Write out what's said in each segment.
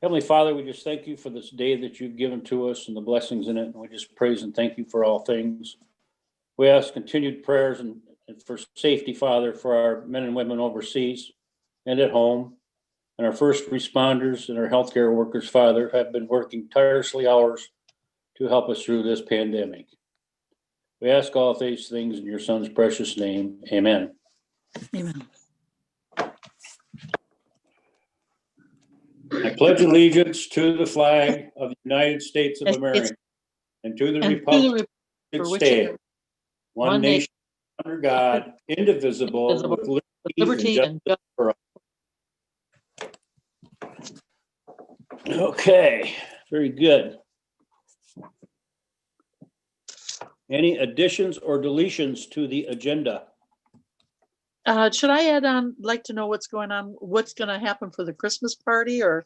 Heavenly Father, we just thank you for this day that you've given to us and the blessings in it. And we just praise and thank you for all things. We ask continued prayers and for safety, Father, for our men and women overseas and at home, and our first responders and our healthcare workers, Father, have been working tirelessly hours to help us through this pandemic. We ask all these things in your Son's precious name. Amen. Amen. I pledge allegiance to the flag of the United States of America and to the republic it stands, one nation under God, indivisible, with liberty and justice for all. Okay, very good. Any additions or deletions to the agenda? Should I add on, like to know what's going on, what's going to happen for the Christmas party or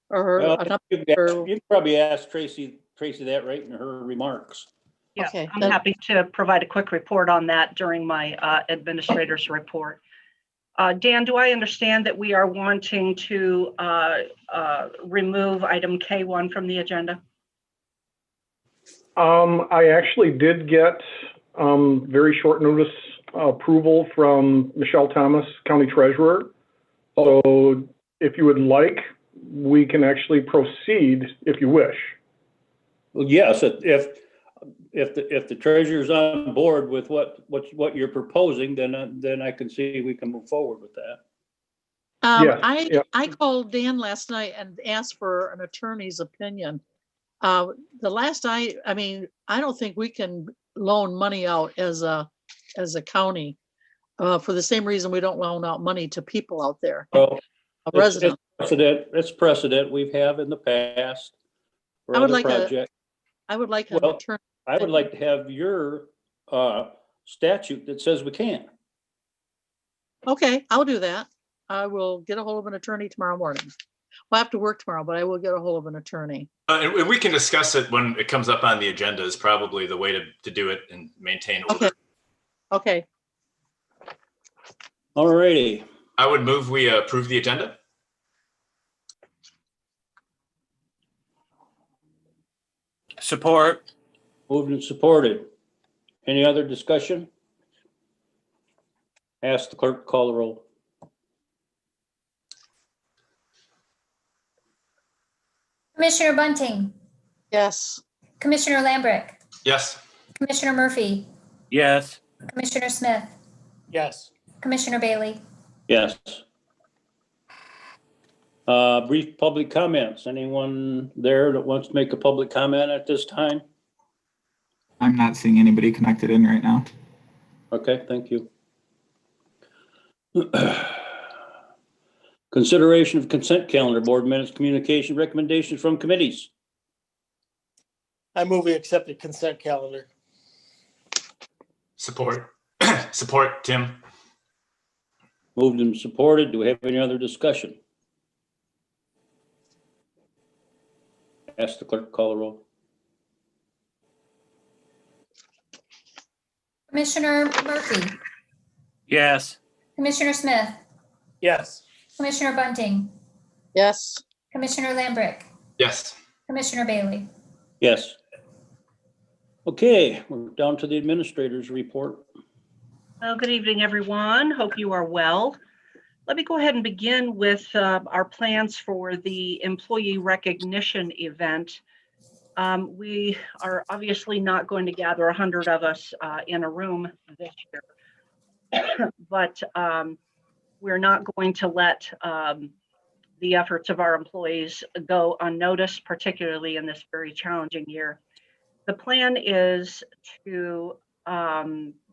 Well, you can probably ask Tracy that right in her remarks. Yeah, okay, I'm happy to provide a quick report on that during my administrator's report. Dan, do I understand that we are wanting to remove item K1 from the agenda? I actually did get very short notice approval from Michelle Thomas, County Treasurer. So if you would like, we can actually proceed if you wish. Well, yes, if the treasurer's on board with what you're proposing, then I can see we can move forward with that. I called Dan last night and asked for an attorney's opinion. The last I don't think we can loan money out as a county for the same reason we don't loan out money to people out there. Well, residents. It's precedent we've had in the past for other projects. I would like an attorney. I would like to have your statute that says we can. Okay, I'll do that. I will get a hold of an attorney tomorrow morning. We'll have to work tomorrow, but I will get a hold of an attorney. And we can discuss it when it comes up on the agenda is probably the way to do it and maintain order. Okay. All righty. I would move we approve the agenda. Support. Moved and supported. Any other discussion? Ask the clerk to call the roll. Commissioner Bunting. Yes. Commissioner Lambrick. Yes. Commissioner Murphy. Yes. Commissioner Smith. Yes. Commissioner Bailey. Yes. Brief public comments. Anyone there that wants to make a public comment at this time? I'm not seeing anybody connected in right now. Okay, thank you. Consideration of consent calendar, board minutes, communication, recommendations from committees. I move we accept the consent calendar. Support. Support, Tim. Moved and supported. Do we have any other discussion? Ask the clerk to call the roll. Commissioner Murphy. Yes. Commissioner Smith. Yes. Commissioner Bunting. Yes. Commissioner Lambrick. Yes. Commissioner Bailey. Yes. Okay, we're down to the administrator's report. Well, good evening, everyone. Hope you are well. Let me go ahead and begin with our plans for the employee recognition event. We are obviously not going to gather 100 of us in a room this year, but we're not going to let the efforts of our employees go unnoticed, particularly in this very challenging year. The plan is to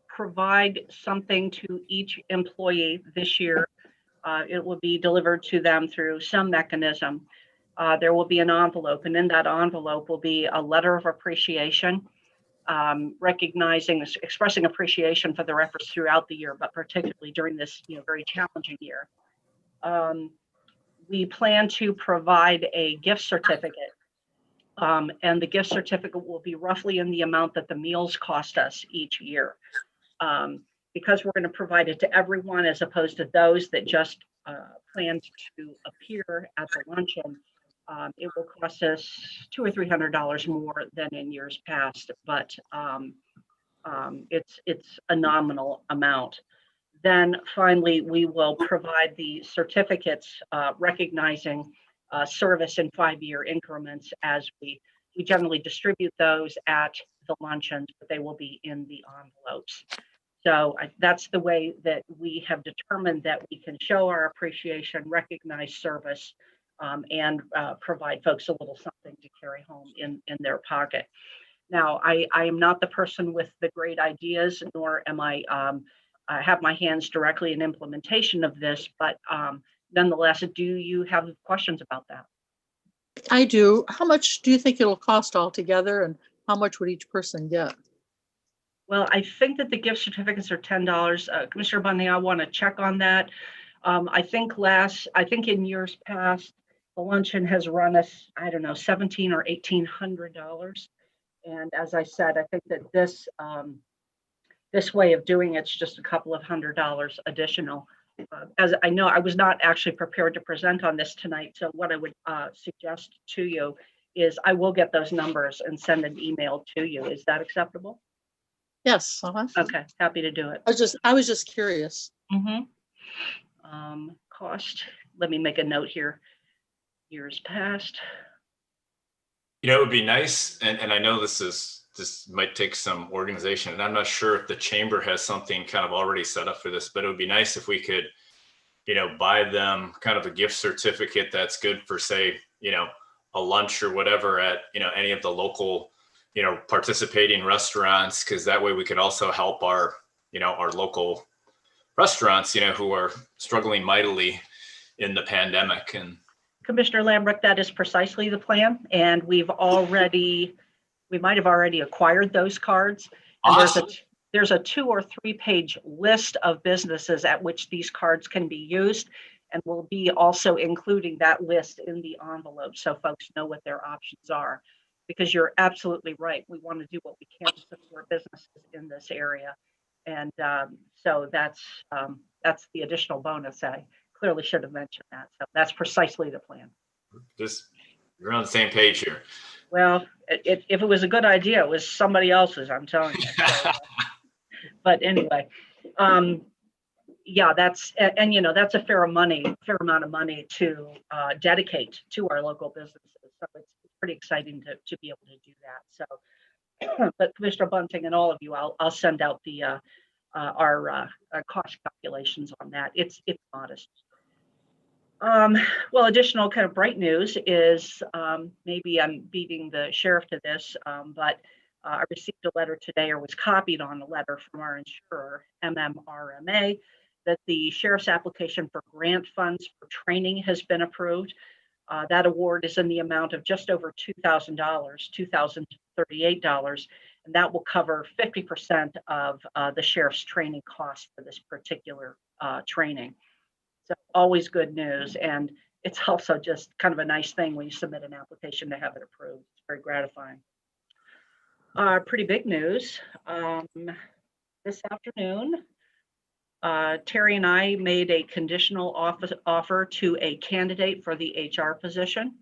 provide something to each employee this year. It will be delivered to them through some mechanism. There will be an envelope, and in that envelope will be a letter of appreciation, expressing appreciation for their efforts throughout the year, but particularly during this very challenging year. We plan to provide a gift certificate, and the gift certificate will be roughly in the amount that the meals cost us each year. Because we're going to provide it to everyone as opposed to those that just planned to appear at the luncheon. It will cost us $200 or $300 more than in years past, but it's a nominal amount. Then finally, we will provide the certificates recognizing service in 5-year increments as we generally distribute those at the luncheons, but they will be in the envelopes. So that's the way that we have determined that we can show our appreciation, recognize service, and provide folks a little something to carry home in their pocket. Now, I am not the person with the great ideas, nor am I have my hands directly in implementation of this, but nonetheless, do you have questions about that? I do. How much do you think it'll cost altogether, and how much would each person get? Well, I think that the gift certificates are $10. Commissioner Bunting, I want to check on that. I think in years past, the luncheon has run us, I don't know, $1,700 or $1,800. And as I said, I think that this way of doing it's just a couple of $100 additional. As I know, I was not actually prepared to present on this tonight. So what I would suggest to you is I will get those numbers and send an email to you. Is that acceptable? Yes. Okay, happy to do it. I was just curious. Cost, let me make a note here. Years past. You know, it would be nice, and I know this might take some organization, and I'm not sure if the chamber has something kind of already set up for this, but it would be nice if we could, you know, buy them kind of a gift certificate that's good for, say, you know, a lunch or whatever at, you know, any of the local, you know, participating restaurants, because that way we could also help our, you know, our local restaurants, you know, who are struggling mightily in the pandemic. And Commissioner Lambrecht, that is precisely the plan. And we might have already acquired those cards. And awesome. there's a 2 or 3 page list of businesses at which these cards can be used. And we'll be also including that list in the envelope so folks know what their options are. Because you're absolutely right. We want to do what we can to support businesses in this area. And so that's the additional bonus. I clearly should have mentioned that. So that's precisely the plan. Just, you're on the same page here. Well, if it was a good idea, it was somebody else's, I'm telling you. So, but anyway, yeah, that's a fair amount of money to dedicate to our local businesses. So it's pretty exciting to be able to do that. So, but Commissioner Bunting and all of you, I'll send out the our cost calculations on that. It's modest. Well, additional kind of bright news is maybe I'm beating the sheriff to this, but I received a letter today, or was copied on a letter from our insurer, MMRMA, that the sheriff's application for grant funds for training has been approved. That award is in the amount of just over $2,000, $2,038, and that will cover 50% of the sheriff's training costs for this particular training. So always good news. And it's also just kind of a nice thing when you submit an application to have it approved. It's very gratifying. Pretty big news. This afternoon, Terry and I made a conditional offer to a candidate for the HR position.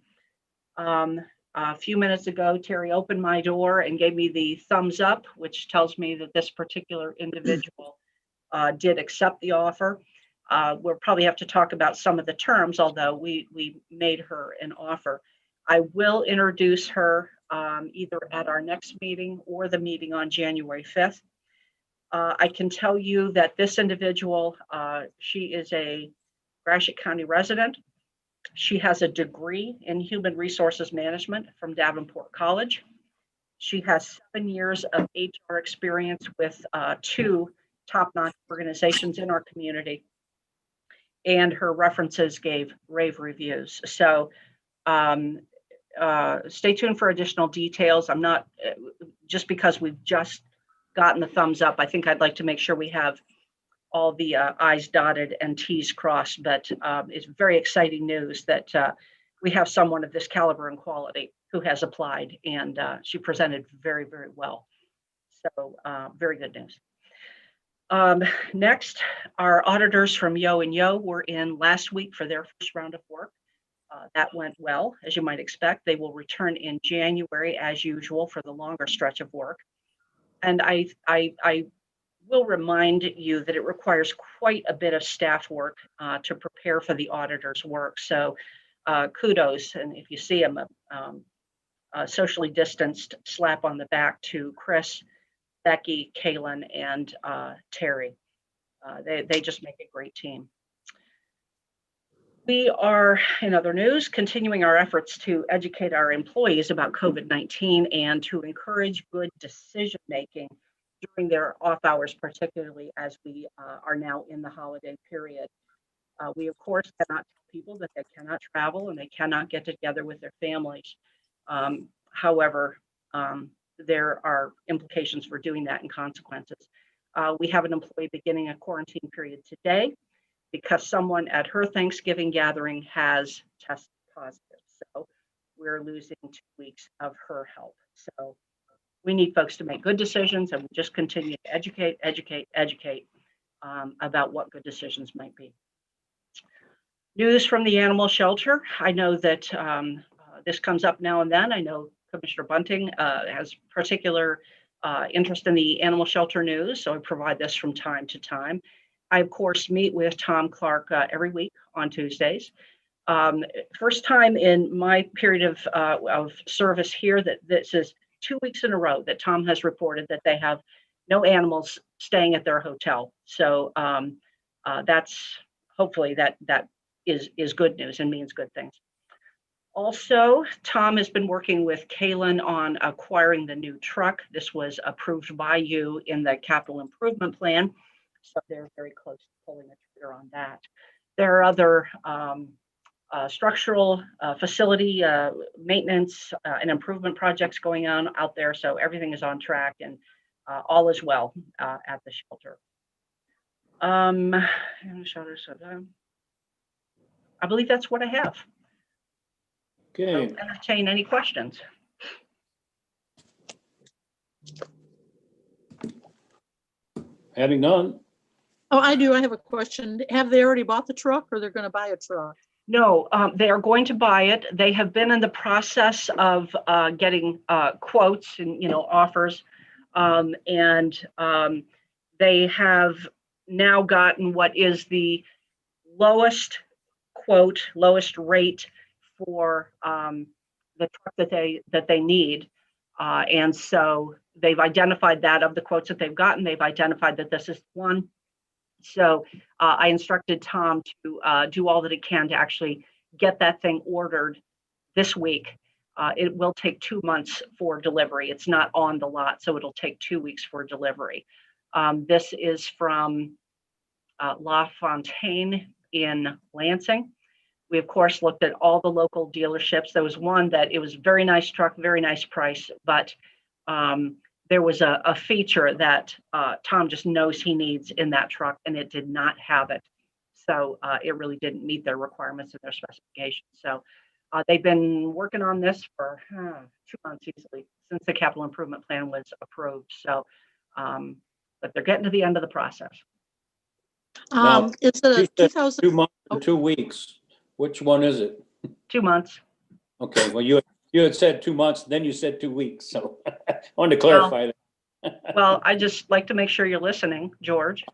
A few minutes ago, Terry opened my door and gave me the thumbs up, which tells me that this particular individual did accept the offer. We'll probably have to talk about some of the terms, although we made her an offer. I will introduce her either at our next meeting or the meeting on January 5th. I can tell you that this individual, she is a Gratiot County resident. She has a degree in human resources management from Davenport College. She has 7 years of HR experience with 2 top-notch organizations in our community. And her references gave rave reviews. So stay tuned for additional details. I'm not, just because we've just gotten the thumbs up, I think I'd like to make sure we have all the I's dotted and T's crossed, but it's very exciting news that we have someone of this caliber and quality who has applied, and she presented very, very well. So very good news. Next, our auditors from Yo and Yo were in last week for their first round of work. That went well, as you might expect. They will return in January as usual for the longer stretch of work. And I will remind you that it requires quite a bit of staff work to prepare for the auditor's work. So kudos, and if you see them, a socially distanced slap on the back to Chris, Becky, Kaylin, and Terry. They just make a great team. We are, in other news, continuing our efforts to educate our employees about COVID-19 and to encourage good decision-making during their off hours, particularly as we are now in the holiday period. We, of course, cannot tell people that they cannot travel and they cannot get together with their families. However, there are implications for doing that and consequences. We have an employee beginning a quarantine period today because someone at her Thanksgiving gathering has tested positive. So we're losing 2 weeks of her help. So we need folks to make good decisions, and we just continue to educate about what good decisions might be. News from the animal shelter. I know that this comes up now and then. I know Commissioner Bunting has particular interest in the animal shelter news, so I provide this from time to time. I, of course, meet with Tom Clark every week on Tuesdays. First time in my period of service here that this is 2 weeks in a row that Tom has reported that they have no animals staying at their hotel. So that's hopefully that is good news and means good things. Also, Tom has been working with Kaylin on acquiring the new truck. This was approved by you in the capital improvement plan. So they're very close to pulling the trigger on that. There are other structural facility maintenance and improvement projects going on out there. So everything is on track and all is well at the shelter. I believe that's what I have. Okay. I'll entertain any questions. Having none. Oh, I do. I have a question. Have they already bought the truck or they're going to buy a truck? No, they are going to buy it. They have been in the process of getting quotes and offers, and they have now gotten what is the lowest quote, lowest rate for the truck that they need, and so they've identified that of the quotes that they've gotten. They've identified that this is one. So I instructed Tom to do all that he can to actually get that thing ordered this week. It will take 2 months for delivery. It's not on the lot, so it'll take 2 weeks for delivery. This is from La Fontaine in Lansing. We, of course, looked at all the local dealerships. There was one that it was very nice truck, very nice price, but there was a feature that Tom just knows he needs in that truck, and it did not have it. So it really didn't meet their requirements and their specifications. So they've been working on this for 2 months easily since the capital improvement plan was approved. So, but they're getting to the end of the process. Now, Is it a you said 2000? 2 months or 2 weeks. Which one is it? 2 months. Okay, well, you had said 2 months, then you said 2 weeks, so I wanted to clarify that. Well, I just like to make sure you're listening, George.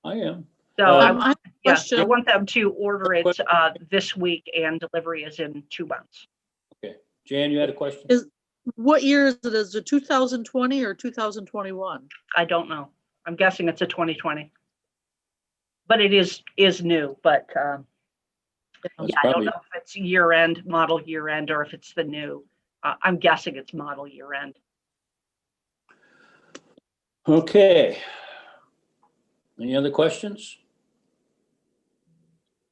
I am. So I have a I question. want them to order it this week, and delivery is in 2 months. Okay, Jan, you had a question? What year is it? Is it 2020 or 2021? I don't know. I'm guessing it's a 2020. But it is new, but That's I don't probably, know if it's year end, model year end, or if it's the new. I'm guessing it's model year end. okay. Any other questions?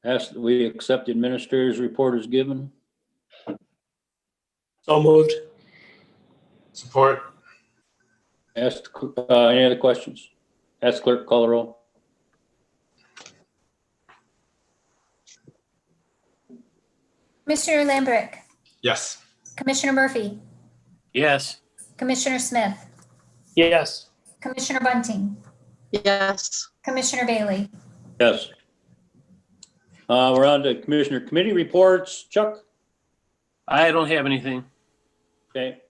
Ask that we accept the administrator's report as given. So moved. Support. Ask, any other questions? Ask clerk, call the roll. Commissioner Lambrick, Yes. Commissioner Murphy, Yes. Commissioner Smith, Yes. Commissioner Bunting, Yes. Commissioner Bailey. Yes. We're on to Commissioner Committee reports. Chuck? I don't have anything. Okay.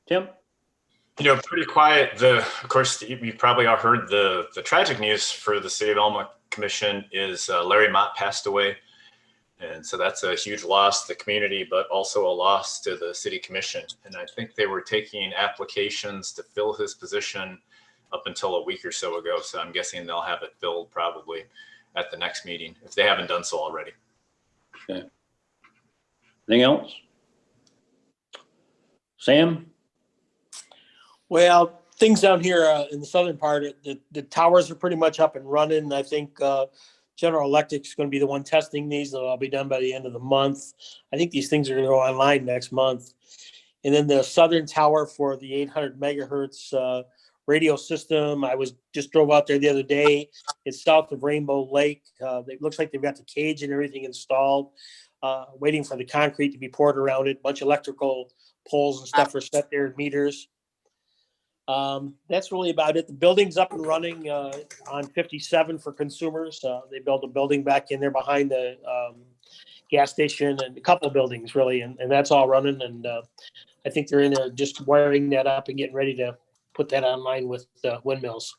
Tim? Pretty quiet. Of course, you probably all heard the tragic news for the City of Elma Commission is Larry Mott passed away. And so that's a huge loss to the community, but also a loss to the City Commission. And I think they were taking applications to fill his position up until a week or so ago. So I'm guessing they'll have it filled probably at the next meeting if they haven't done so already. Okay. Anything else? Sam? Well, things down here in the southern part, the towers are pretty much up and running. I think General Electric's going to be the one testing these. They'll all be done by the end of the month. I think these things are going to go online next month. And then the southern tower for the 800 megahertz radio system, I just drove out there the other day. It's south of Rainbow Lake. It looks like they've got the cage and everything installed, waiting for the concrete to be poured around it. A bunch of electrical poles and stuff are set there, meters. That's really about it. The building's up and running on 57 for consumers. They built a building back in there behind the gas station and a couple of buildings really, and that's all running. And I think they're in there just wiring that up and getting ready to put that online with windmills.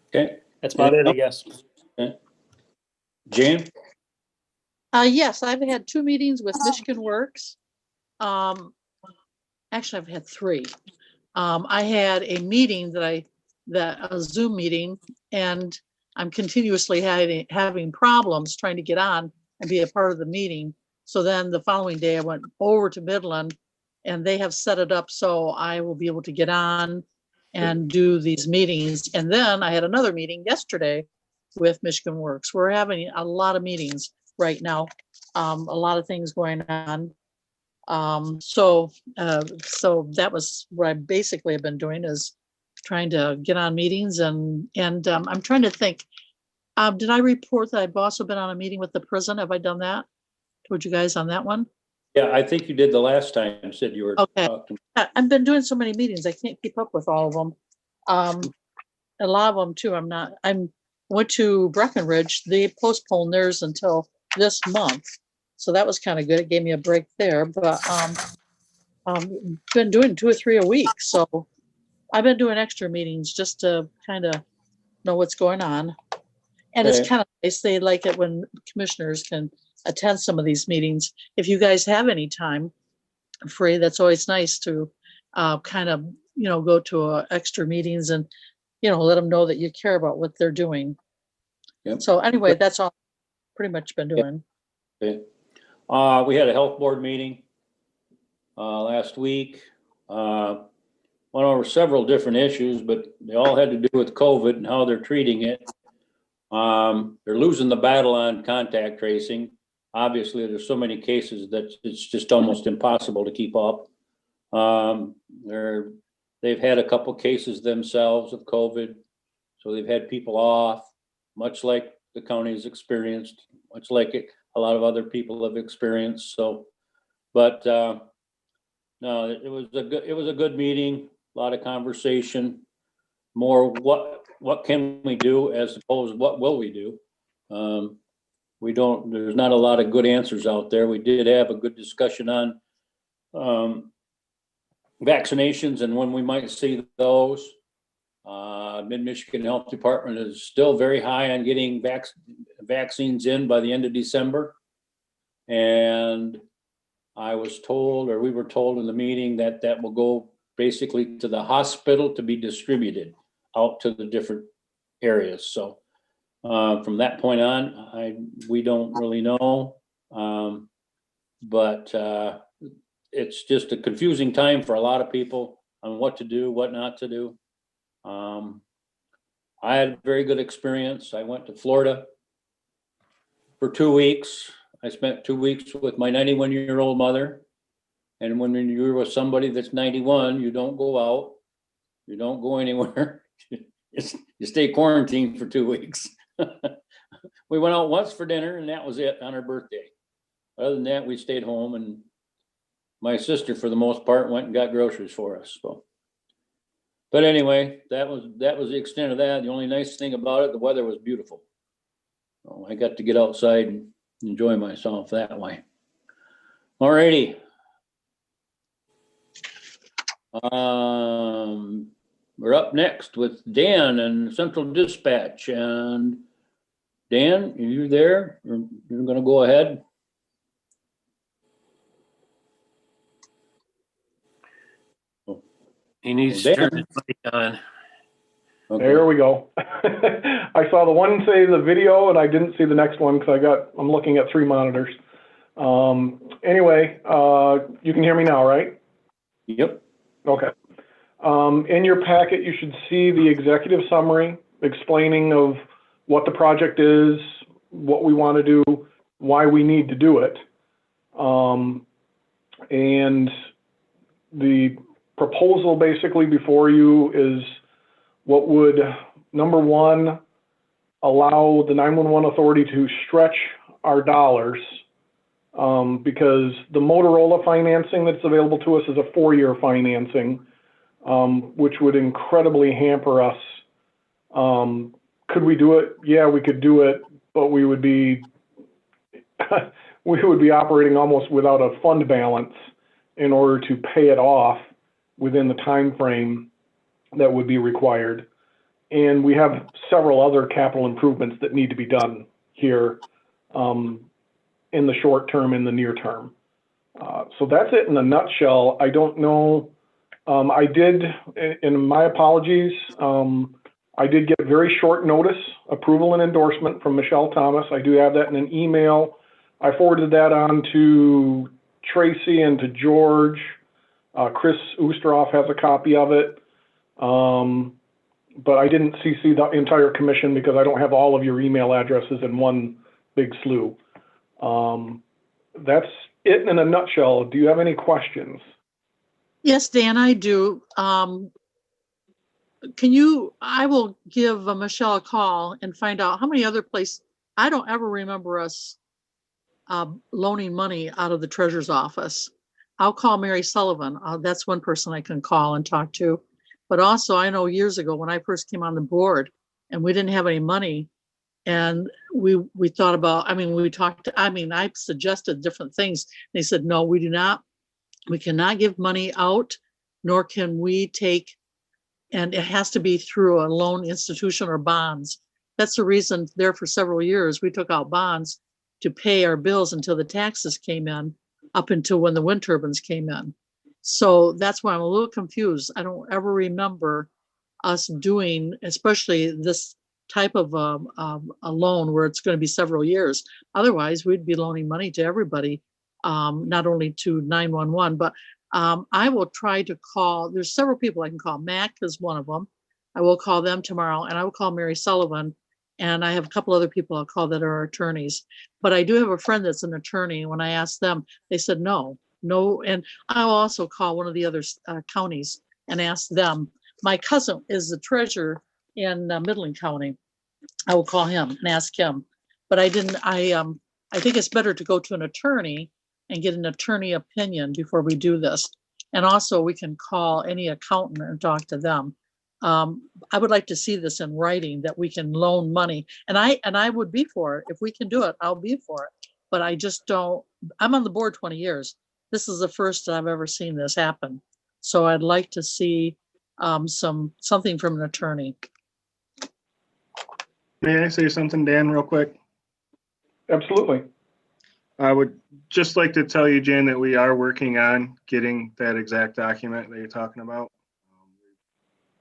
Okay. That's about it, I guess. Okay. Jan? Yes, I've had 2 meetings with Michigan Works. Actually, I've had 3. I had a meeting a Zoom meeting, and I'm continuously having problems trying to get on and be a part of the meeting. So then the following day I went over to Midland, and they have set it up so I will be able to get on and do these meetings. And then I had another meeting yesterday with Michigan Works. We're having a lot of meetings right now, a lot of things going on. So that was what I basically have been doing, is trying to get on meetings and I'm trying to think, did I report that I've also been on a meeting with the prison? Have I done that? Told you guys on that one? Yeah, I think you did the last time. You said you were Okay. talking. I've been doing so many meetings. I can't keep up with all of them. A lot of them too. Went to Breckenridge. They postponed theirs until this month. So that was kind of good. It gave me a break there, but been doing 2 or 3 a week. So I've been doing extra meetings just to kind of know what's going on. And Okay. it's kind of nice. They like it when commissioners can attend some of these meetings. If you guys have any time free, that's always nice to kind of, go to extra meetings and, let them know that you care about what they're doing. Yep. So anyway, that's all I've pretty much been doing. Okay. We had a health board meeting last week. Went over several different issues, but they all had to do with COVID and how they're treating it. They're losing the battle on contact tracing. Obviously, there's so many cases that it's just almost impossible to keep up. They've had a couple cases themselves of COVID, so they've had people off, much like the county's experienced, much like a lot of other people have experienced. So, but no, it was a good meeting, a lot of conversation, more what can we do as opposed to what will we do. There's not a lot of good answers out there. We did have a good discussion on vaccinations and when we might see those. Mid-Michigan Health Department is still very high on getting vaccines in by the end of December. And I was told, or we were told in the meeting, that will go basically to the hospital to be distributed out to the different areas. So from that point on, we don't really know. But it's just a confusing time for a lot of people on what to do, what not to do. I had a very good experience. I went to Florida for 2 weeks. I spent 2 weeks with my 91-year-old mother. And when you're with somebody that's 91, you don't go out, you don't go anywhere. You stay quarantined for 2 weeks. We went out once for dinner, and that was it on her birthday. Other than that, we stayed home, and my sister, for the most part, went and got groceries for us. So, but anyway, that was the extent of that. The only nice thing about it, the weather was beautiful. So I got to get outside and enjoy myself that way. All righty. We're up next with Dan and Central Dispatch. And Dan, are you there? You're going to go ahead? He needs to turn his mic on. Okay. There we go. I saw the one say the video and I didn't see the next one because I'm looking at 3 monitors. Anyway, you can hear me now, right? Yep. Okay. In your packet, you should see the executive summary explaining of what the project is, what we want to do, why we need to do it. And the proposal basically before you is what would, number one, allow the 911 authority to stretch our dollars, because the Motorola financing that's available to us is a 4-year financing, which would incredibly hamper us. Could we do it? Yeah, we could do it, but we would be operating almost without a fund balance in order to pay it off within the time frame that would be required. And we have several other capital improvements that need to be done here in the short term, in the near term. So that's it in a nutshell. I don't know. I did, and my apologies, I did get very short notice approval and endorsement from Michelle Thomas. I do have that in an email. I forwarded that on to Tracy and to George. Chris Oosteroff has a copy of it. But I didn't CC the entire commission because I don't have all of your email addresses in one big slew. That's it in a nutshell. Do you have any questions? Yes, Dan, I do. I will give Michelle a call and find out how many other places. I don't ever remember us loaning money out of the treasurer's office. I'll call Mary Sullivan. That's one person I can call and talk to. But also, I know years ago when I first came on the board and we didn't have any money, and we thought about, I suggested different things. They said, no, we do not. We cannot give money out, nor can we take, and it has to be through a loan institution or bonds. That's the reason there for several years, we took out bonds to pay our bills until the taxes came in, up until when the wind turbines came in. So that's why I'm a little confused. I don't ever remember us doing, especially this type of a loan where it's going to be several years. Otherwise, we'd be loaning money to everybody, not only to 911, but I will try to call. There's several people I can call. Mac is one of them. I will call them tomorrow, and I will call Mary Sullivan. And I have a couple other people I'll call that are attorneys. But I do have a friend that's an attorney. When I asked them, they said no. And I'll also call one of the other counties and ask them. My cousin is the treasurer in Midland County. I will call him and ask him. But I think it's better to go to an attorney and get an attorney opinion before we do this. And also we can call any accountant and talk to them. I would like to see this in writing that we can loan money, and I would be for it. If we can do it, I'll be for it. But I just don't. I'm on the board 20 years. This is the first that I've ever seen this happen. So I'd like to see something from an attorney. May I say something, Dan, real quick? Absolutely. I would just like to tell you, Jan, that we are working on getting that exact document that you're talking about.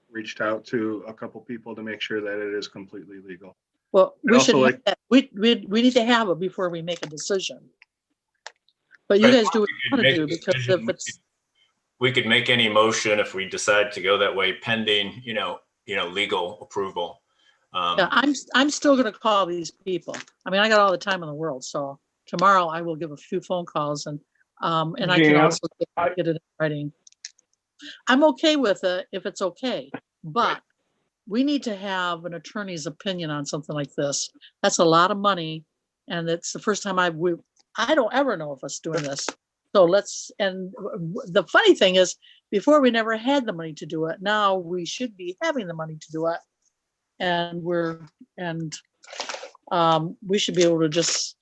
Reached out to a couple people to make sure that it is completely legal. Well, we should also have that. We need to have it before we make a decision. But you guys do what you want to do, because if it's, we could make any motion if we decide to go that way pending, legal approval. yeah, I'm still going to call these people. I mean, I got all the time in the world, so tomorrow I will give a few phone calls and I can also get it in writing. I'm okay with it if it's okay, but we need to have an attorney's opinion on something like this. That's a lot of money, and it's the first time I don't ever know of us doing this. So and the funny thing is, before we never had the money to do it. Now we should be having the money to do it, and we should be able to just,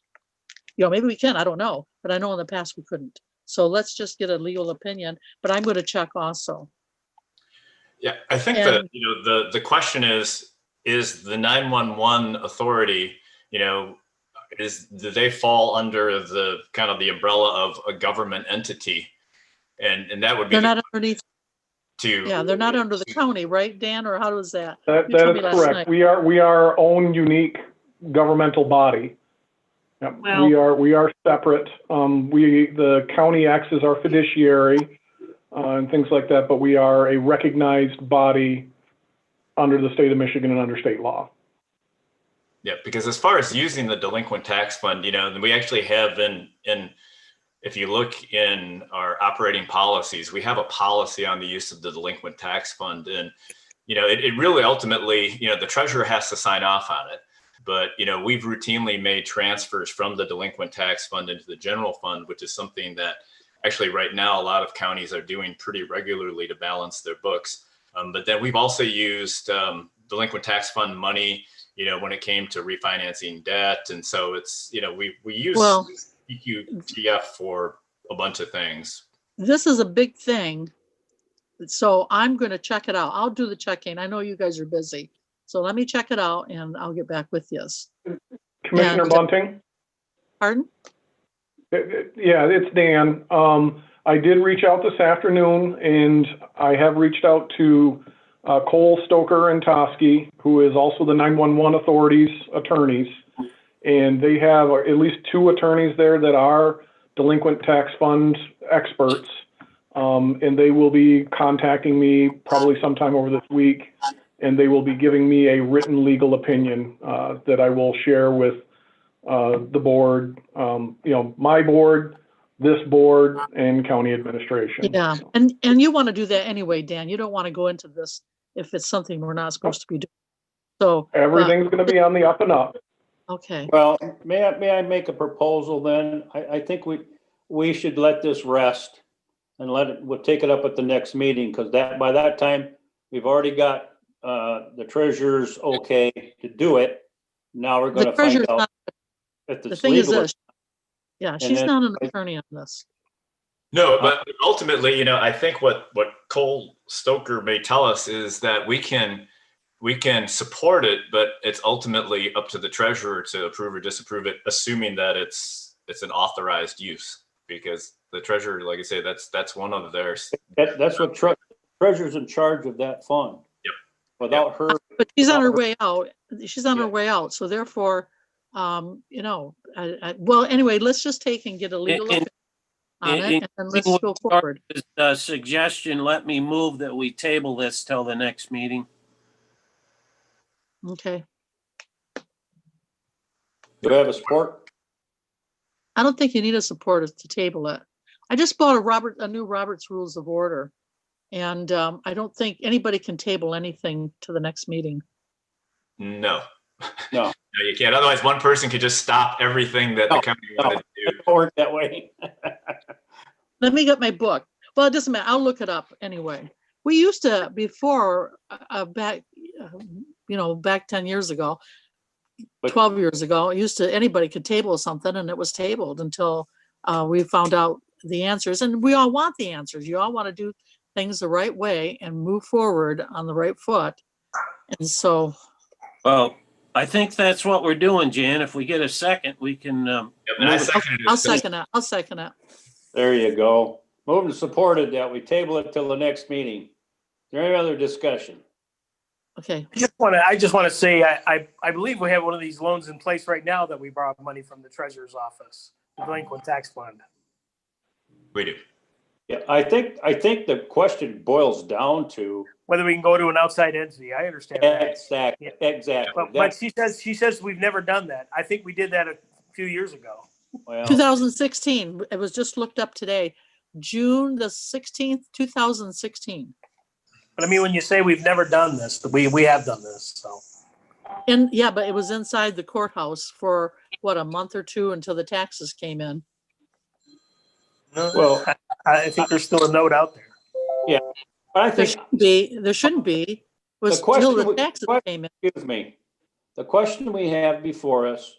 maybe we can, I don't know, but I know in the past we couldn't. So let's just get a legal opinion, but I'm going to check also. Yeah, I think And- that, the question is the 911 authority, do they fall under the kind of the umbrella of a government entity? And that would be They're not underneath, to, yeah, they're not under the county, right, Dan, or how does that? That You told is me last correct. night. We are our own unique governmental body. Yep. Well- We are separate. The county acts as our fiduciary and things like that, but we are a recognized body under the state of Michigan and under state law. yeah, because as far as using the delinquent tax fund, we actually have if you look in our operating policies, we have a policy on the use of the delinquent tax fund. And, it really ultimately, the treasurer has to sign off on it. But, we've routinely made transfers from the delinquent tax fund into the general fund, which is something that actually right now a lot of counties are doing pretty regularly to balance their books. But then we've also used delinquent tax fund money, when it came to refinancing debt. And so it's, we use EQTF for a bunch of things. This is a big thing. So I'm going to check it out. I'll do the checking. I know you guys are busy. So let me check it out and I'll get back with you. Commissioner And- Bunting? Pardon? Yeah, it's Dan. I did reach out this afternoon and I have reached out to Cole, Stoker, and Toski, who is also the 911 authority's attorneys. And they have at least 2 attorneys there that are delinquent tax fund experts. And they will be contacting me probably sometime over this week. And they will be giving me a written legal opinion that I will share with the board, my board, this board, and county administration. Yeah, and you want to do that anyway, Dan. You don't want to go into this if it's something we're not supposed to be doing. So Everything's going to be on the up and up. okay. Well, may I make a proposal then? I think we should let this rest and we'll take it up at the next meeting, because by that time, we've already got the treasurer's okay to do it. Now we're going The to find treasurer's out not, if the it's thing is legal. this. Yeah, she's then- not an attorney on this. No, but ultimately, I think what Cole Stoker may tell us is that we can support it, but it's ultimately up to the treasurer to approve or disapprove it, assuming that it's an authorized use, because the treasurer, like I say, that's one of theirs. That's what treasurer's in charge of that fund. Yep. Without her. But she's on her without way out. She's on her Yeah. way out. So therefore, well, anyway, let's just take and get a legal And- opinion on and- it, and let's go forward. Suggestion, let me move that we table this till the next meeting. Okay. Do we have a support? I don't think you need a supporter to table it. I just bought a new Robert's Rules of Order. And I don't think anybody can table anything to the next meeting. No. No. No, you can't. Otherwise, one person could just stop everything that the county wanted to do. It don't work that way. Let me get my book. Well, it doesn't matter. I'll look it up anyway. We used to, before, back 10 years ago, But- 12 years ago, anybody could table something and it was tabled until we found out the answers. And we all want the answers. You all want to do things the right way and move forward on the right foot. And so, Well, I think that's what we're doing, Jan. If we get a second, we can, Yep, and I seconded it. I'll second it. I'll second it. There you go. Moved and supported that we table it till the next meeting. Is there any other discussion? Okay. I just want to say, I believe we have one of these loans in place right now that we borrowed money from the treasurer's office, the delinquent tax fund. We do. Yeah, I think the question boils down to Whether we can go to an outside entity, I understand that. exactly. But she says we've never done that. I think we did that a few years ago. Well, 2016, it was just looked up today, June the 16th, 2016. But I mean, when you say we've never done this, we have done this, so. And yeah, but it was inside the courthouse for what, a month or two until the taxes came in. well, I think there's still a note out there. I There think shouldn't be, there shouldn't be. It was The question till the would- taxes came in. excuse me. The question we have before us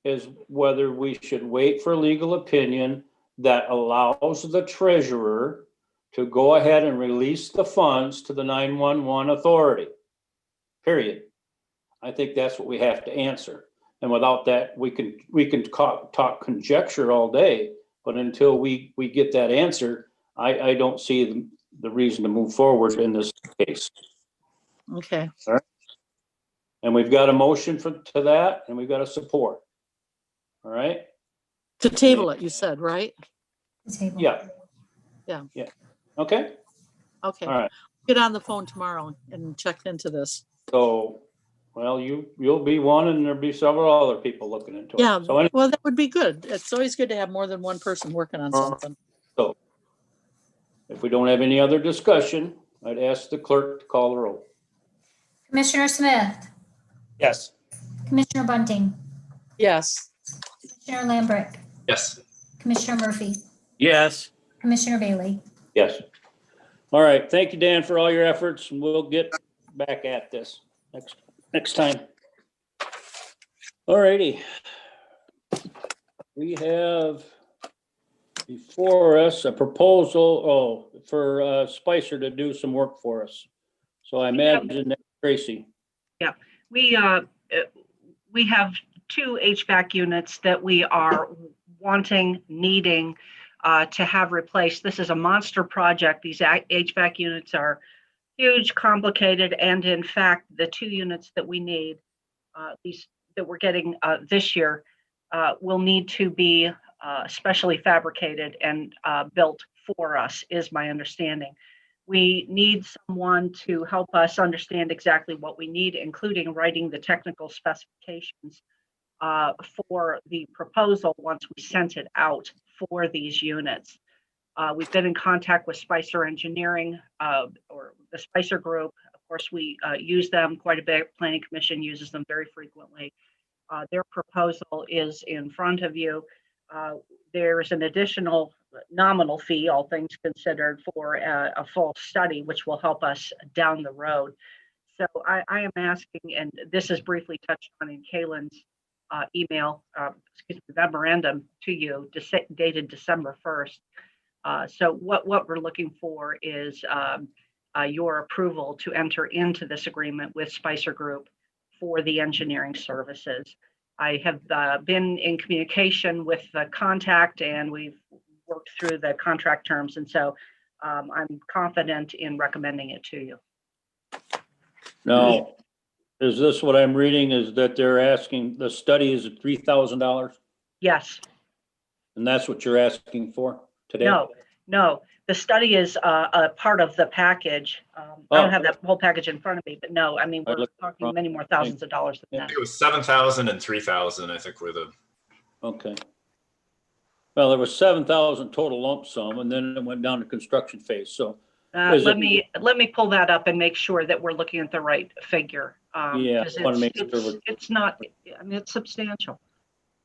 is whether we should wait for legal opinion that allows the treasurer to go ahead and release the funds to the 911 authority. Period. I think that's what we have to answer. And without that, we can talk conjecture all day, but until we get that answer, I don't see the reason to move forward in this case. Okay. And we've got a motion to that, and we've got a support. All right? To table it, you said, right? The table. Yeah. Yeah. Yeah. Okay. Okay. All right. Get on the phone tomorrow and check into this. So, well, you'll be one, and there'll be several other people looking into it. Yeah, So, well, that would be good. It's always good to have more than one person working on something. if we don't have any other discussion, I'd ask the clerk to call the roll. Commissioner Smith, Yes. Commissioner Bunting, Yes. Commissioner Lambrick, Yes. Commissioner Murphy, Yes. Commissioner Bailey. Yes. All right. Thank you, Dan, for all your efforts, and we'll get back at this next time. All righty. We have before us a proposal, for Spicer to do some work for us. So I imagine that Tracy. We have 2 HVAC units that we are needing to have replaced. This is a monster project. These HVAC units are huge, complicated, and in fact, the 2 units that we need, these that we're getting this year, will need to be specially fabricated and built for us, is my understanding. We need someone to help us understand exactly what we need, including writing the technical specifications for the proposal once we sent it out for these units. We've been in contact with Spicer Engineering, or the Spicer Group. Of course, we use them quite a bit. Planning Commission uses them very frequently. Their proposal is in front of you. There's an additional nominal fee, all things considered, for a full study, which will help us down the road. So I am asking, and this is briefly touched on in Kaylin's memorandum to you, dated December 1st. So what we're looking for is your approval to enter into this agreement with Spicer Group for the engineering services. I have been in communication with the contact, and we've worked through the contract terms, and so I'm confident in recommending it to you. Now, is this what I'm reading, is that they're asking, the study is at $3,000? Yes. And that's what you're asking for today? No, the study is a part of the package. I don't have that whole package in front of me, but no, I mean, we're talking many more thousands of dollars than that. It was 7,000 and 3,000, I think, were the. Okay. Well, there was 7,000 total lump sum, and then it went down to construction phase, so. Let me pull that up and make sure that we're looking at the right figure. Yeah, I want to make sure it's not, I mean, it's substantial.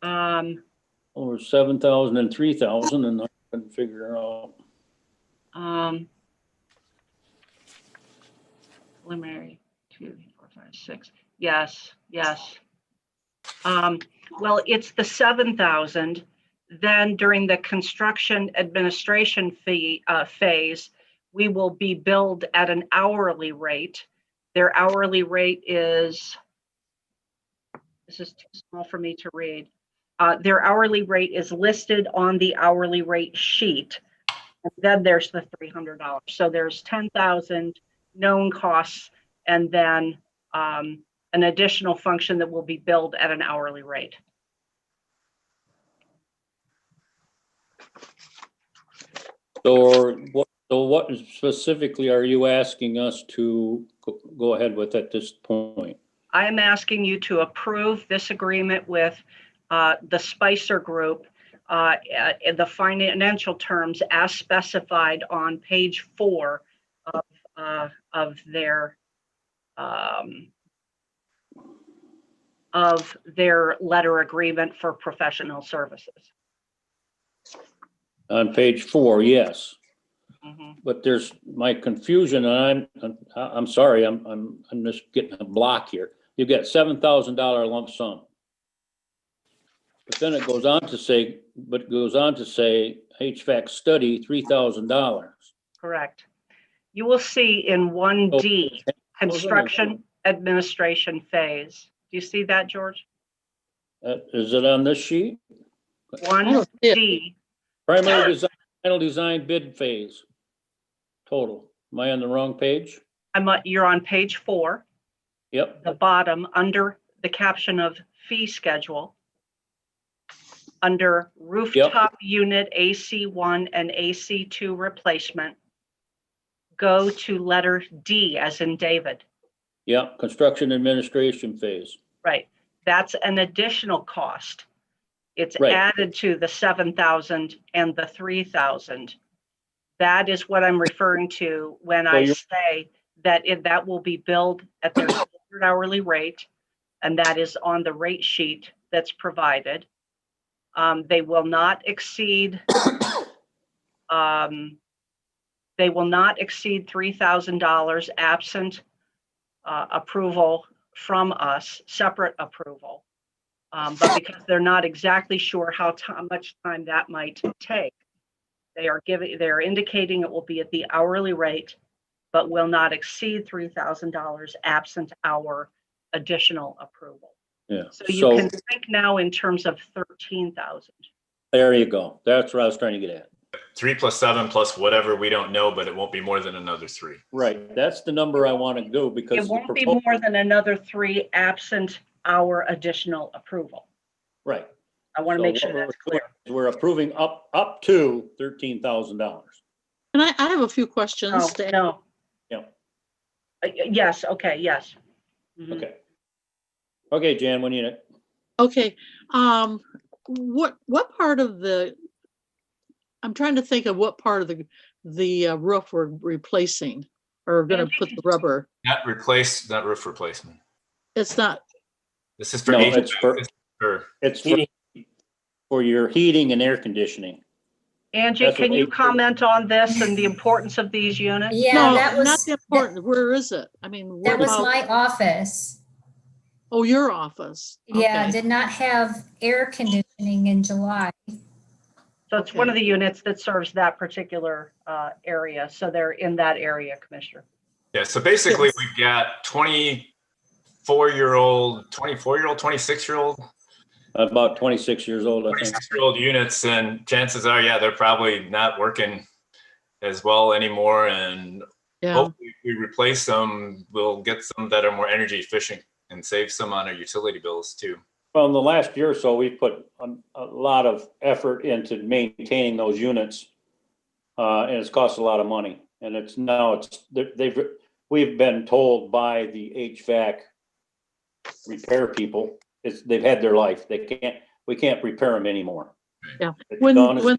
Over 7,000 and 3,000, and I couldn't figure out. Preliminary 2, 3, 4, 5, 6. Yes. Well, it's the 7,000. Then during the construction administration fee phase, we will be billed at an hourly rate. Their hourly rate is, this is too small for me to read. Their hourly rate is listed on the hourly rate sheet. And then there's the $300. So there's 10,000 known costs, and then an additional function that will be billed at an hourly rate. So what specifically are you asking us to go ahead with at this point? I am asking you to approve this agreement with the Spicer Group, the financial terms as specified on page 4 of their letter agreement for professional services. On page 4, yes. Mm-hmm. But there's my confusion, and I'm sorry, I'm just getting a block here. you get $7,000 lump sum. But then it goes on to say, HVAC study, $3,000. Correct. You will see in 1D, construction administration phase. Do you see that, George? Is it on this sheet? don't see it. 1D, Primary design, final design bid phase. Total. Am I on the wrong page? you're on page 4, Yep. the bottom, under the caption of fee schedule. Under rooftop unit AC1 and AC2 replacement, go to letter D as in David. Yep. Construction administration phase. Right. That's an additional cost. It's Right. added to the 7,000 and the 3,000. That is what I'm referring to when I say that that will be billed at their standard hourly rate, and that is on the rate sheet that's provided. They will not exceed $3,000 absent approval from us, separate approval. But because they're not exactly sure how much time that might take, they're indicating it will be at the hourly rate, but will not exceed $3,000 absent our additional approval. Yeah. So you can think now in terms of 13,000. There you go. That's what I was trying to get at. 3 plus 7 plus whatever we don't know, but it won't be more than another 3. Right. That's the number I want to do because It won't be more than another 3 absent our additional approval. Right. I want to make sure that's clear. We're approving up to $13,000. And I have a few questions. No. Yeah. Yes, okay, yes. Mhm. Okay. Okay, Jan, we need it. Okay, what part of I'm trying to think of what part of the roof we're replacing or gonna put the rubber. Not roof replacement. It's not, This is for No, HVAC. it's for your heating and air conditioning. Angie, That's can what you they- comment on this and the importance of these units? Yeah, no, that not was, the important. Where is it? I mean, what that was about, my office. oh, your office. Yeah, Okay. did not have air conditioning in July. So it's one of the units that serves that particular area. So they're in that area, Commissioner. Yeah, so basically Yes. we've got 24-year-old, 26-year-old, About 26 years old, I think. 26-year-old units, and chances are, yeah, they're probably not working as well anymore. And Yeah, hopefully if we replace them, we'll get some that are more energy efficient and save some on our utility bills too. Well, in the last year or so, we've put a lot of effort into maintaining those units. And it's cost a lot of money. And we've been told by the HVAC repair people, they've had their life. We can't repair them anymore. Yeah. It's when done. when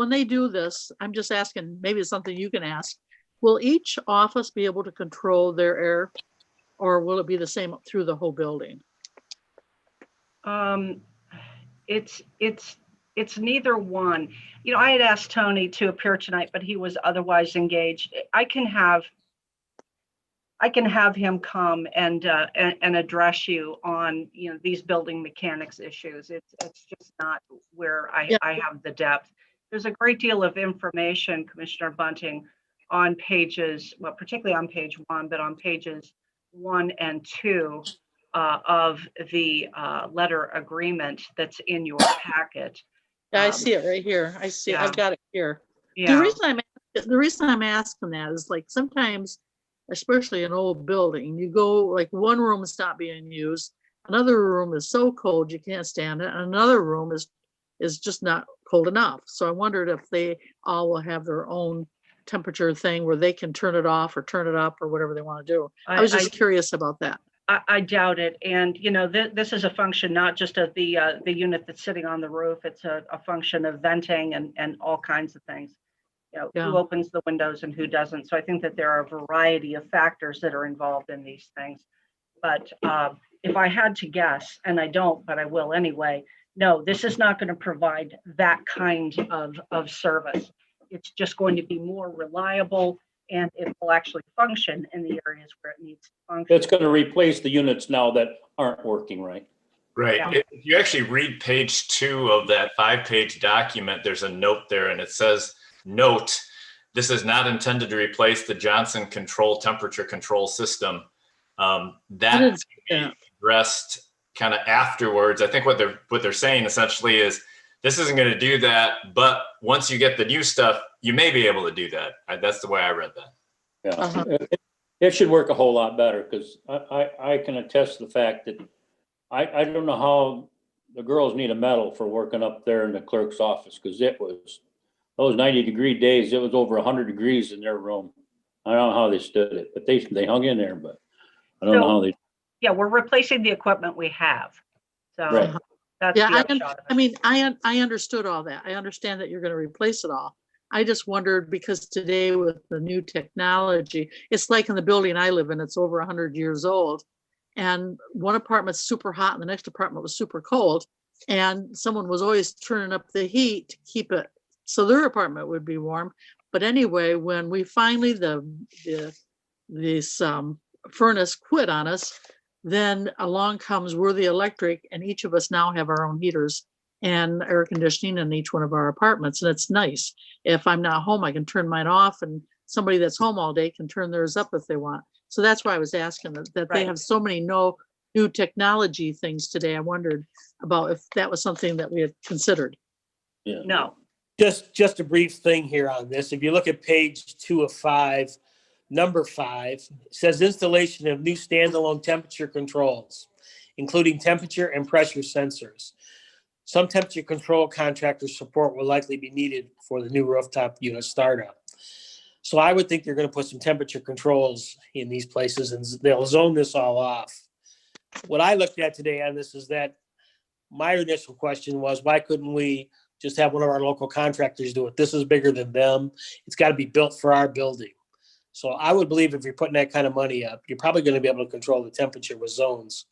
they do this, I'm just asking, maybe it's something you can ask. Will each office be able to control their air, or will it be the same through the whole building? It's neither one. You know, I had asked Tony to appear tonight, but he was otherwise engaged. I can have him come and address you on, you know, these building mechanics issues. It's just not where I have the depth. There's a great deal of information, Commissioner Bunting, on pages, well, particularly on page 1, but on pages 1 and 2 of the letter agreement that's in your packet. Yeah, I see it right here. I see it. I've got it here. Yeah. The reason I'm asking that is, like, sometimes, especially an old building, you go, like, one room is not being used, another room is so cold you can't stand it, and another room is just not cold enough. So I wondered if they all will have their own temperature thing where they can turn it off or turn it up or whatever they want to do. I was just curious about that. I doubt it. And, you know, this is a function not just of the unit that's sitting on the roof. It's a function of venting and all kinds of things. You know, who opens the windows and who doesn't. So I think that there are a variety of factors that are involved in these things. But if I had to guess, and I don't, but I will anyway, no, this is not going to provide that kind of service. It's just going to be more reliable and it will actually function in the areas where it needs to function. It's going to replace the units now that aren't working right. Right. Yeah. If you actually read page 2 of that 5-page document, there's a note there and it says, note, this is not intended to replace the Johnson temperature control system. That didn't can see be addressed kind of afterwards. I think what they're saying essentially is this isn't going to do that, but once you get the new stuff, you may be able to do that. That's the way I read that. Yeah, Uh-huh. it should work a whole lot better because I can attest to the fact that I don't know how the girls need a medal for working up there in the clerk's office because it was those 90-degree days. It was over 100 degrees in their room. I don't know how they stood it, but they hung in there. But I don't know how they. Yeah, we're replacing the equipment we have. So Right. that's Yeah, the upshot of it. I mean, I understood all that. I understand that you're going to replace it all. I just wondered because today with the new technology, it's like in the building I live in, it's over 100 years old. And one apartment's super hot and the next apartment was super cold. And someone was always turning up the heat to keep it so their apartment would be warm. But anyway, when we finally this furnace quit on us, then along comes Worthy Electric, and each of us now have our own heaters and air conditioning in each one of our apartments. And it's nice. If I'm not home, I can turn mine off, and somebody that's home all day can turn theirs up if they want. So that's why I was asking that they Right. have so many new technology things today. I wondered about if that was something that we had considered. Yeah. No, Just a brief thing here on this. If you look at page 2 of 5, number 5, it says installation of new standalone temperature controls, including temperature and pressure sensors. Some temperature control contractor support will likely be needed for the new rooftop unit startup. So I would think they're going to put some temperature controls in these places and they'll zone this all off. What I looked at today on this is that my initial question was, why couldn't we just have one of our local contractors do it? This is bigger than them. It's got to be built for our building. So I would believe if you're putting that kind of money up, you're probably going to be able to control the temperature with zones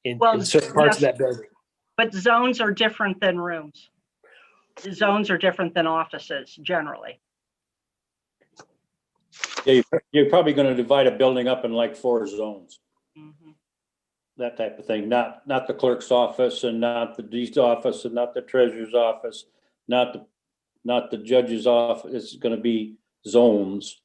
in certain parts of that building. but zones are different than rooms. Zones are different than offices generally. Yeah, you're probably going to divide a building up in like 4 zones. Mhm. That type of thing, not the clerk's office and not the dean's office and not the treasurer's office, not the judge's office. It's going to be zones.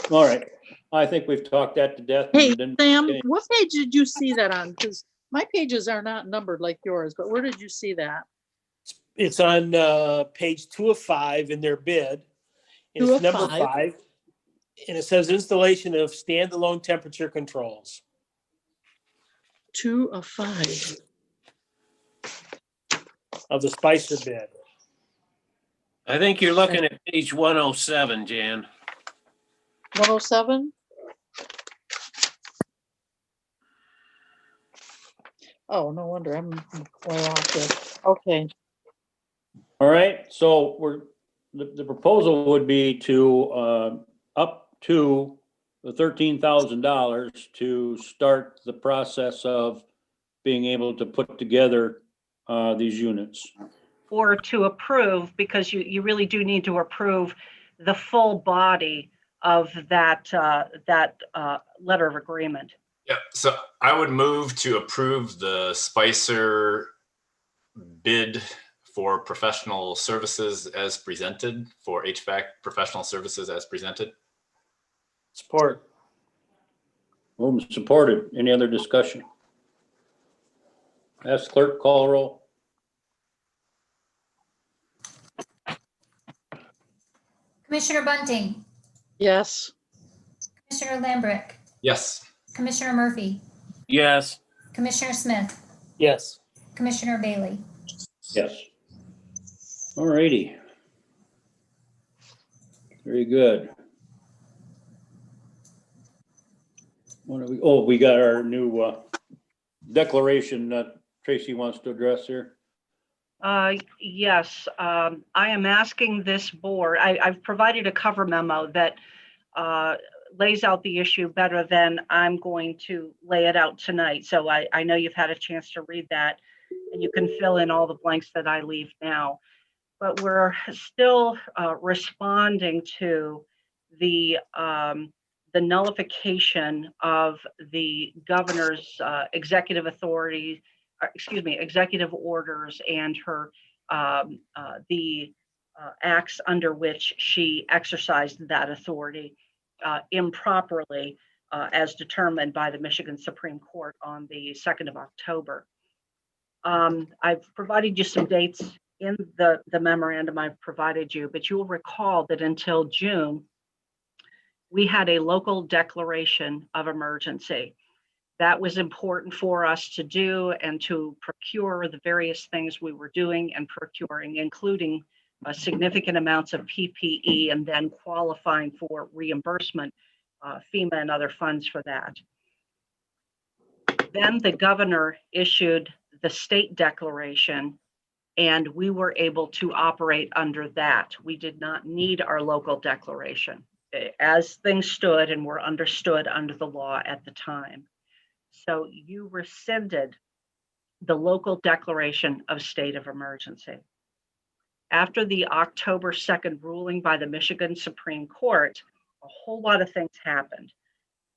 All right, I think we've talked that to death. Hey, and then- Sam, okay. what page did you see that on? Because my pages are not numbered like yours, but where did you see that? It's on page 2 of 5 in their bid. And 2 it's of number 5. 5. And it says installation of standalone temperature controls. 2 of 5. Of the Spicer bid. I think you're looking at page 107, Jan. 107? Oh, no wonder I'm way off there. Okay. All right, so the proposal would be to up to the $13,000 to start the process of being able to put together these units. Or to approve, because you really do need to approve the full body of that letter of agreement. Yeah, so I would move to approve the Spicer bid for professional services as presented, for HVAC professional services as presented. Support. Moved and supported. Any other discussion? Ask clerk, call roll. Commissioner Bunting, Yes. Commissioner Lambrick, Yes. Commissioner Murphy, Yes. Commissioner Smith, Yes. Commissioner Bailey. Yes. All righty. Very good. What do we got our new declaration that Tracy wants to address here. Yes, I am asking this board, I've provided a cover memo that lays out the issue better than I'm going to lay it out tonight. So I know you've had a chance to read that and you can fill in all the blanks that I leave now. But we're still responding to the nullification of the governor's executive authority, executive orders, and her the acts under which she exercised that authority improperly, as determined by the Michigan Supreme Court on the 2nd of October. I've provided you some dates in the memorandum I've provided you, but you will recall that until June, we had a local declaration of emergency. That was important for us to do and to procure the various things we were doing and procuring, including significant amounts of PPE and then qualifying for reimbursement, FEMA and other funds for that. Then the governor issued the state declaration, and we were able to operate under that. We did not need our local declaration as things stood and were understood under the law at the time. So you rescinded the local declaration of state of emergency. After the October 2nd ruling by the Michigan Supreme Court, a whole lot of things happened.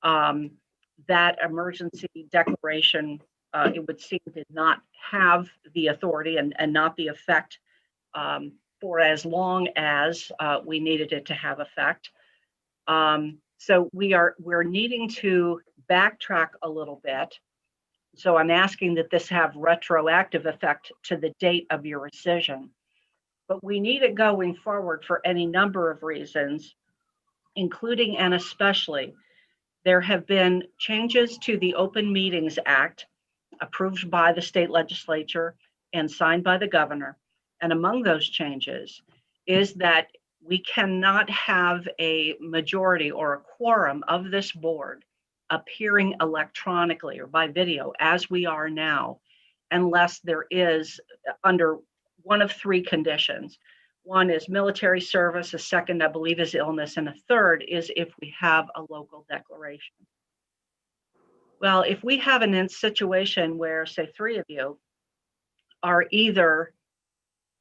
That emergency declaration, it would seem, did not have the authority and not the effect for as long as we needed it to have effect. So we're needing to backtrack a little bit. So I'm asking that this have retroactive effect to the date of your rescission. But we need it going forward for any number of reasons, including and especially there have been changes to the Open Meetings Act approved by the state legislature and signed by the governor. And among those changes is that we cannot have a majority or a quorum of this board appearing electronically or by video as we are now, unless there is under one of three conditions. One is military service, a second, I believe, is illness, and a third is if we have a local declaration. Well, if we have a situation where, say, three of you are either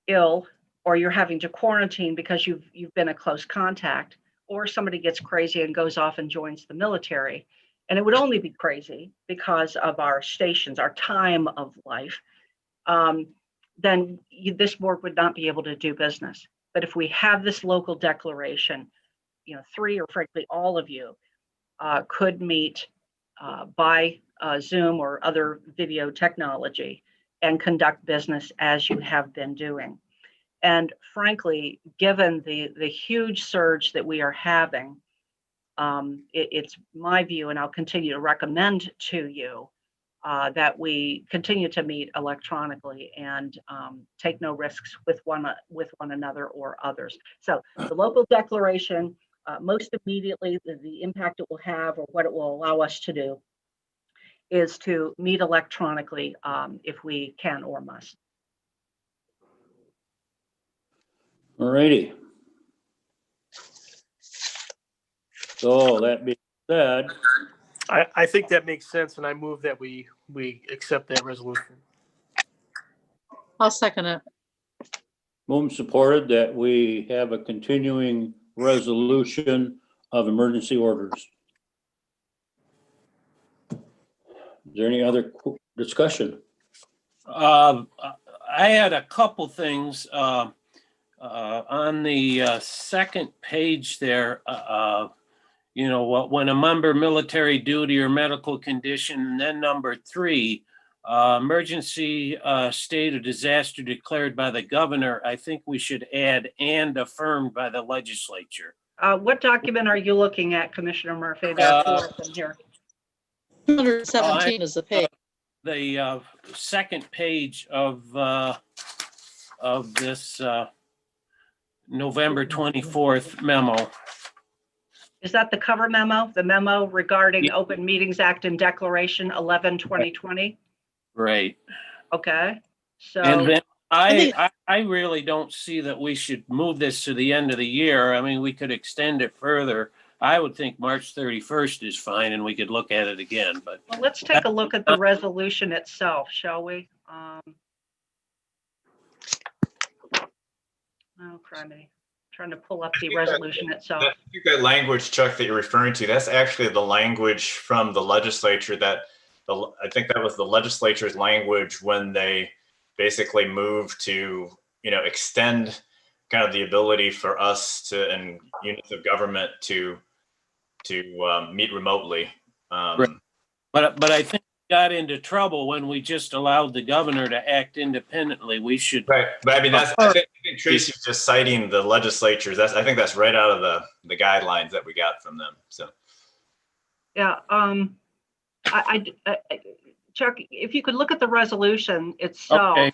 ill or you're having to quarantine because you've been a close contact, or somebody gets crazy and goes off and joins the military, and it would only be crazy because of our stations, our time of life, then this board would not be able to do business. But if we have this local declaration, three or frankly all of you could meet by Zoom or other video technology and conduct business as you have been doing. And frankly, given the huge surge that we are having, it's my view, and I'll continue to recommend to you, that we continue to meet electronically and take no risks with one another or others. So the local declaration, most immediately, the impact it will have or what it will allow us to do is to meet electronically if we can or must. All righty. So that being said, I think that makes sense, and I move that we accept that resolution. I'll second it. moved and supported that we have a continuing resolution of emergency orders. Is there any other discussion? I had a couple things on the second page there. When a member military duty or medical condition, and then number 3, emergency state of disaster declared by the governor, I think we should add and affirmed by the legislature. What document are you looking at, Commissioner Murphy? There are 4 of them here. 217 is the page. The second page of this November 24th memo. Is that the cover memo? The memo regarding Open Meetings Act and Declaration 11/2020? Right. Okay. So And then I really don't see that we should move this to the end of the year. I mean, we could extend it further. I would think March 31st is fine and we could look at it again, but. well, let's take a look at the resolution itself, shall we? Oh, criminy. trying to pull up the resolution itself. I think that language, Chuck, that you're referring to, that's actually the language from the legislature I think that was the legislature's language when they basically moved to, extend kind of the ability for us to, and units of government to meet remotely. Right. But I think we got into trouble when we just allowed the governor to act independently. We should. Right. But I mean, I think Tracy's just citing the legislatures. I think that's right out of the guidelines that we got from them. So. Yeah. Chuck, if you could look at the resolution itself, Okay.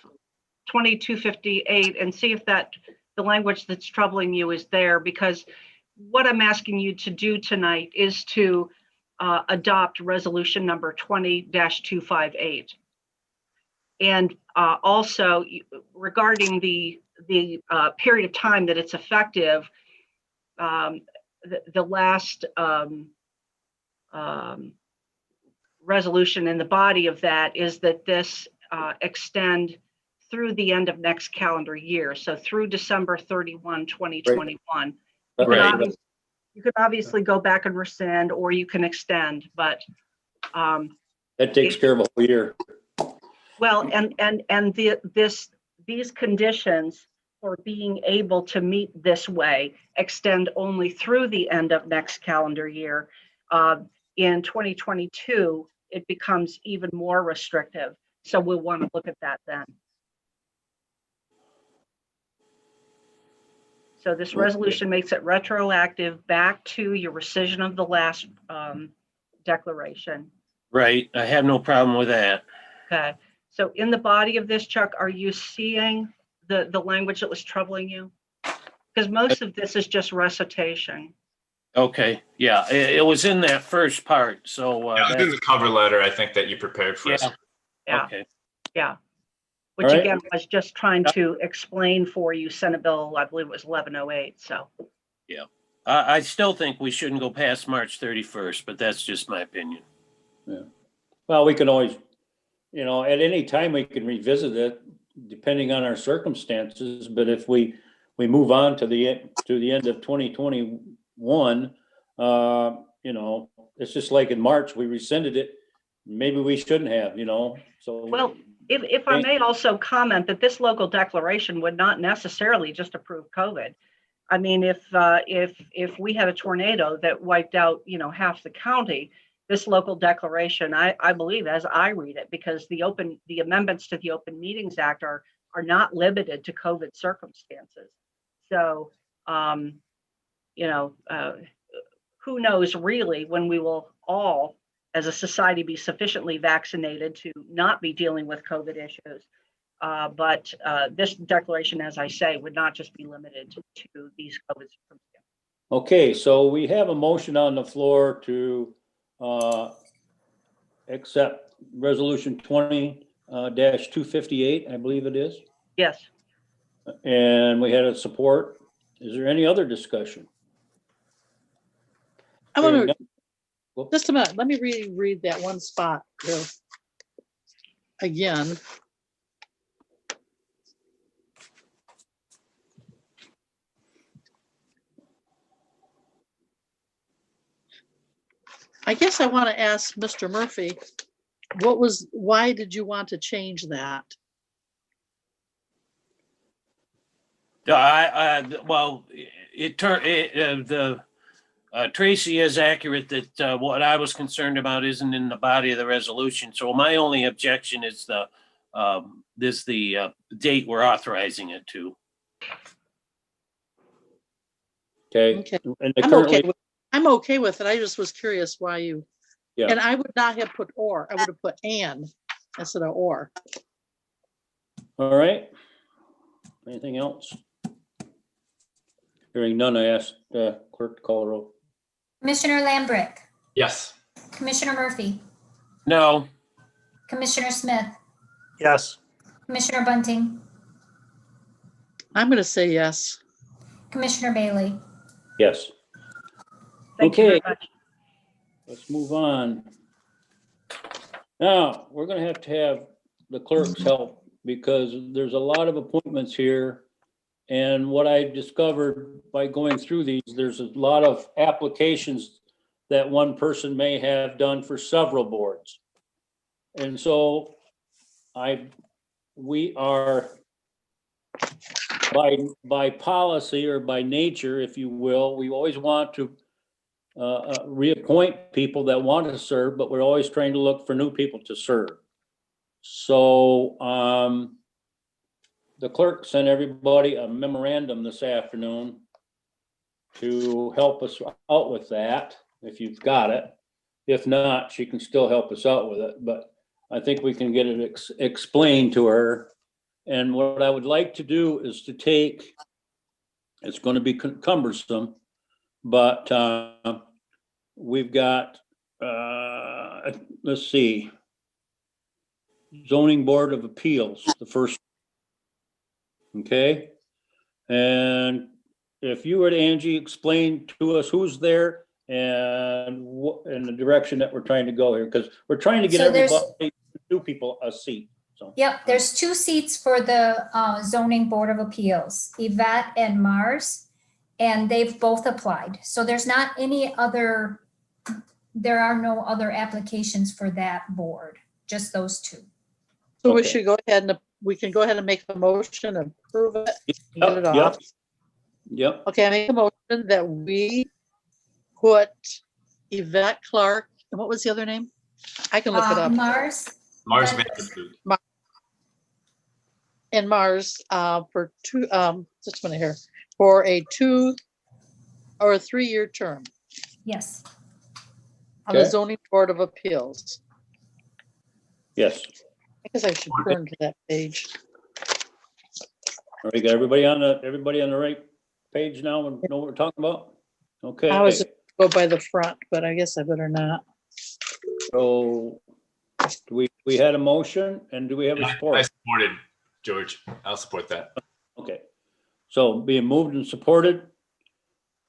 2258, and see if the language that's troubling you is there, because what I'm asking you to do tonight is to adopt resolution number 20-258. And also regarding the period of time that it's effective, the last resolution in the body of that is that this extend through the end of next calendar year. So through December 31, 2021. Right. You could obviously go back and rescind, or you can extend, but That takes care of a whole year. well, and these conditions for being able to meet this way extend only through the end of next calendar year. In 2022, it becomes even more restrictive. So we'll want to look at that then. So this resolution makes it retroactive back to your rescission of the last declaration. Right. I have no problem with that. Okay. So in the body of this, Chuck, are you seeing the language that was troubling you? Because most of this is just recitation. Okay. Yeah. It was in that first part. So Yeah, it was in the cover letter, I think, that you prepared for us. yeah. Yeah. Okay. Yeah. Which All right. again was just trying to explain for you Senate Bill, I believe it was 1108. So I still think we shouldn't go past March 31st, but that's just my opinion. Yeah. Well, we can always, at any time we can revisit it depending on our circumstances. But if we move on to the end of 2021, it's just like in March, we rescinded it. Maybe we shouldn't have, so. well, if I may also comment that this local declaration would not necessarily just approve COVID. I mean, if we had a tornado that wiped out, half the county, this local declaration, I believe, as I read it, because the amendments to the Open Meetings Act are not limited to COVID circumstances. So, who knows really when we will all, as a society, be sufficiently vaccinated to not be dealing with COVID issues. But this declaration, as I say, would not just be limited to these COVID circumstances. Okay, so we have a motion on the floor to accept resolution 20-258, I believe it is. Yes. And we had a support. Is there any other discussion? I want to, Well, just a minute, let me reread that one spot here again. I guess I want to ask Mr. Murphy, why did you want to change that? Well, Tracy is accurate that what I was concerned about isn't in the body of the resolution. So my only objection is the date we're authorizing it to. Okay. Okay. And I'm okay with it. I just was curious why you, Yeah. and I would not have put or, I would have put and instead of or. All right. Anything else? Hearing none, I ask clerk to call the roll. Commissioner Lambrick, Yes. Commissioner Murphy, No. Commissioner Smith, Yes. Commissioner Bunting, I'm going to say yes. Commissioner Bailey. Yes. Thank you Okay. very much. Let's move on. Now, we're gonna have the clerk's help because there's a lot of appointments here And what I discovered by going through these, there's a lot of applications that one person may have done for several boards. And so we are by policy or by nature, if you will, we always want to reappoint people that want to serve, but we're always trying to look for new people to serve. So the clerk sent everybody a memorandum this afternoon to help us out with that, if you've got it. If not, she can still help us out with it, but I think we can get it explained to her. And what I would like to do is to take, it's going to be cumbersome, but we've got, let's see, Zoning Board of Appeals, the first. Okay. And if you would, Angie, explain to us who's there and what, and the direction that we're trying to go here, because we're trying to get So there's- everybody, new people a seat. So. Yep, there's 2 seats for the zoning board of appeals, Yvette and Mars, and they've both applied. So there's not any other, there are no other applications for that board, just those 2. So we Okay. should go ahead and, we can go ahead and make a motion and approve it. And get it off. Yep. Okay, I make a motion that we put Yvette Clark, and what was the other name? I can look it up. Mars, Mars Then- Vanderpool. And Mars, for 2, just a minute here, for a 2 or a 3-year term yes. on the Okay. zoning board of appeals. Yes. I guess I should turn to that page. All right, got everybody on the right page now and know what we're talking about? Okay. I was go by the front, but I guess I better not. So we had a motion and do we have a I support? supported George. I'll support that. Okay. So being moved and supported.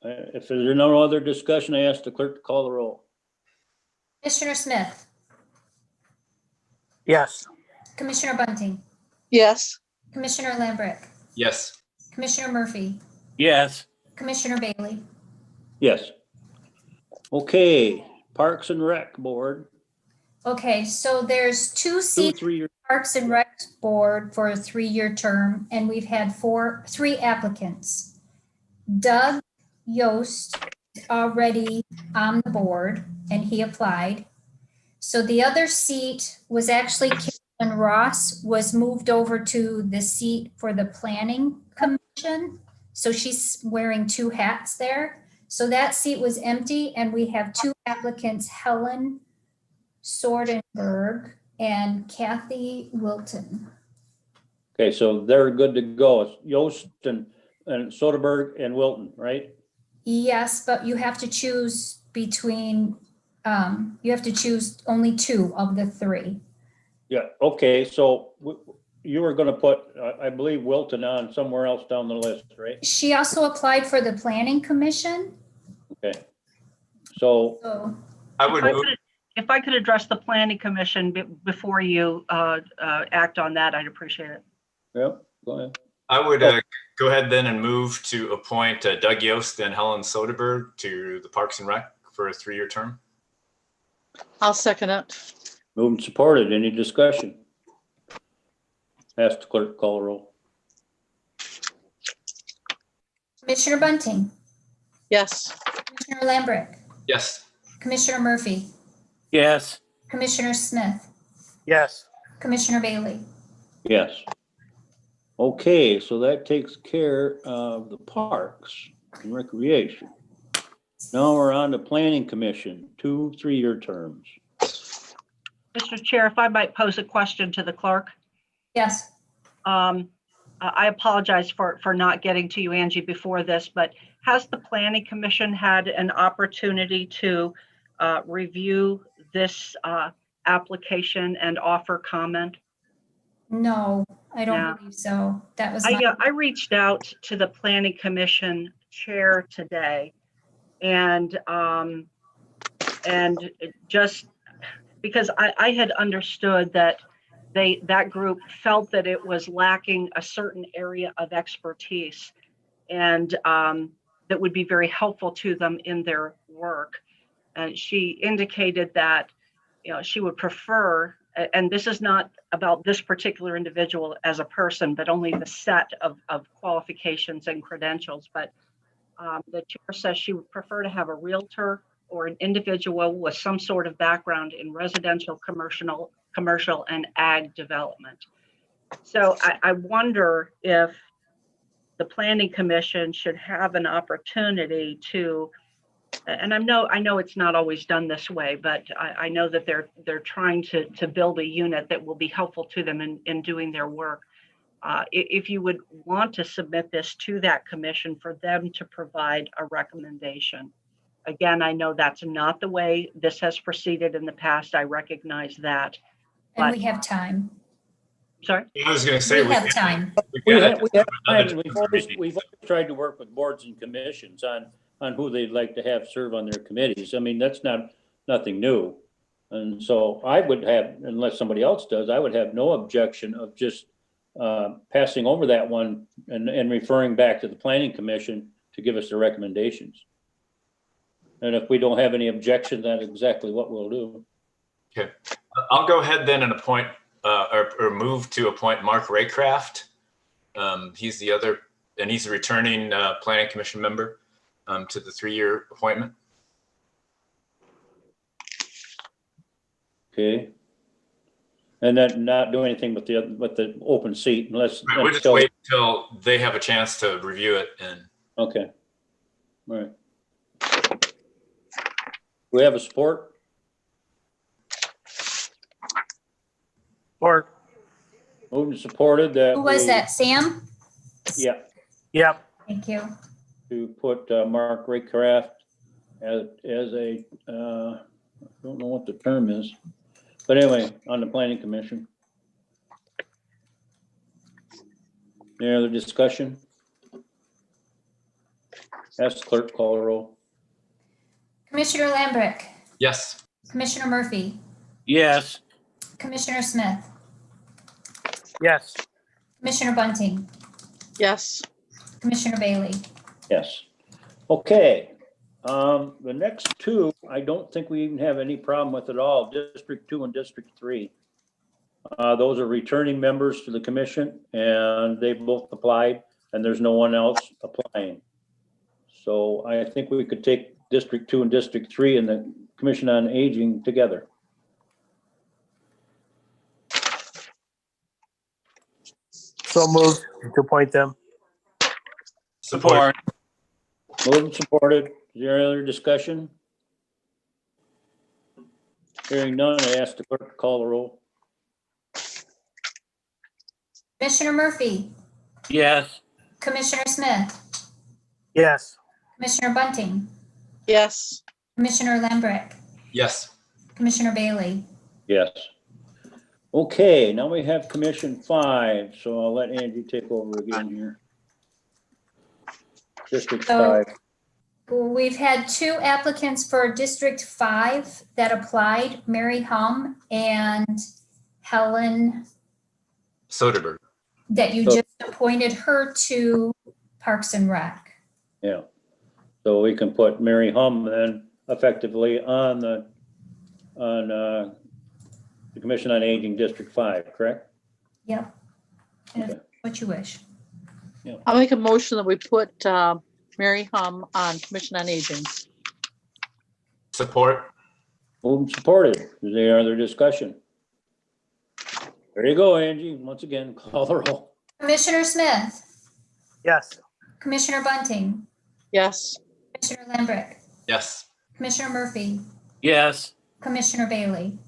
If there's no other discussion, I ask the clerk to call the roll. Commissioner Smith, Yes. Commissioner Bunting, Yes, Commissioner Lambrick, Yes. Commissioner Murphy, Yes. Commissioner Bailey. Yes. Okay, Parks and Rec Board, Okay, so there's 2 seats 3 years. Parks and Rec Board for a 3-year term, and we've had 3 applicants. Doug Yost is already on the board, and he applied. So the other seat was actually Caitlin Ross was moved over to the seat for the Planning Commission. So she's wearing 2 hats there. So that seat was empty, and we have 2 applicants, Helen Sordenberg and Kathy Wilton. Okay, so they're good to go. It's Yost and Soderberg and Wilton, right? Yes, but you have to choose between, you have to choose only 2 of the 3. Yeah, okay, so you were gonna put, I believe Wilton on somewhere else down the list, right? She also applied for the Planning Commission. Okay. So, So, I would move. If I could address the planning commission before you act on that, I'd appreciate it. yeah, go ahead. I would go ahead then and move to appoint Doug Yost and Helen Soderberg to the Parks and Rec for a 3-year term. I'll second it. Moved and supported. Any discussion? Ask the clerk to call the roll. Commissioner Bunting, Yes, Commissioner Lambrick, Yes. Commissioner Murphy, Yes. Commissioner Smith, Yes. Commissioner Bailey. Yes. Okay, so that takes care of the Parks and Recreation. Now we're on to Planning Commission, 2 3-year terms. Mr. Chair, if I might pose a question to the clerk. Yes. I apologize for not getting to you, Angie, before this, but has the Planning Commission had an opportunity to review this application and offer comment? No, I Yeah. don't believe so. That was my, I reached out to the Planning Commission chair today, and it just because I had understood that that group felt that it was lacking a certain area of expertise, and that would be very helpful to them in their work. And she indicated that, she would prefer, and this is not about this particular individual as a person, but only the set of qualifications and credentials. But the chair says she would prefer to have a realtor or an individual with some sort of background in residential, commercial and ag development. So I wonder if the Planning Commission should have an opportunity to, and I know it's not always done this way, but I know that they're trying to build a unit that will be helpful to them in doing their work. If you would want to submit this to that commission for them to provide a recommendation. Again, I know that's not the way this has proceeded in the past. I recognize that. And But we have time. sorry. I was going to say, We have time. We've always tried to work with boards and commissions on who they'd like to have serve on their committees. I mean, that's nothing new. And so I would have, unless somebody else does, I would have no objection of just passing over that one and referring back to the Planning Commission to give us the recommendations. And if we don't have any objection, that's exactly what we'll do. Okay, I'll go ahead then and appoint or move to appoint Mark Raycraft. He's the other, and he's a returning Planning Commission member to the 3-year appointment. Okay. And then not do anything with the open seat unless. Right, we'll just wait until they have a chance to review it. And okay. All right. We have a support? Or, Moved and supported that. Who was that, Sam? Yeah, yep, Thank you. to put Mark Raycraft as a, I don't know what the term is, but anyway, on the Planning Commission. Any other discussion? Ask the clerk, call the roll. Commissioner Lambrick, yes. Commissioner Murphy, Yes. Commissioner Smith, yes. Commissioner Bunting, Yes. Commissioner Bailey. Yes. Okay. The next two, I don't think we even have any problem with at all, District 2 and District 3. Those are returning members to the commission and they both applied and there's no one else applying. So I think we could take District 2 and District 3 and the Commission on Aging together. So moved to appoint them. Support. Moved and supported. Is there any other discussion? Hearing none, I ask the clerk to call the roll. Commissioner Murphy, Yes. Commissioner Smith, Yes. Commissioner Bunting, Yes. Commissioner Lambrick, Yes. Commissioner Bailey. Yes. Okay, now we have Commission 5, so I'll let Angie take over again here. District So- 5. We've had 2 applicants for District 5 that applied, Mary Hum and Helen, Soderberg. that you just appointed her to Parks and Rec. Yeah. So we can put Mary Hum then effectively on the Commission on Aging District 5, correct? Yep. If- Okay. What you wish. I'll make a motion that we put Mary Hum on Commission on Aging. Support. Moved and supported. Is there other discussion? There you go, Angie. Once again, call the roll. Commissioner Smith, Yes. Commissioner Bunting, Yes. Commissioner Lambrick, Yes. Commissioner Murphy, Yes. Commissioner Bailey.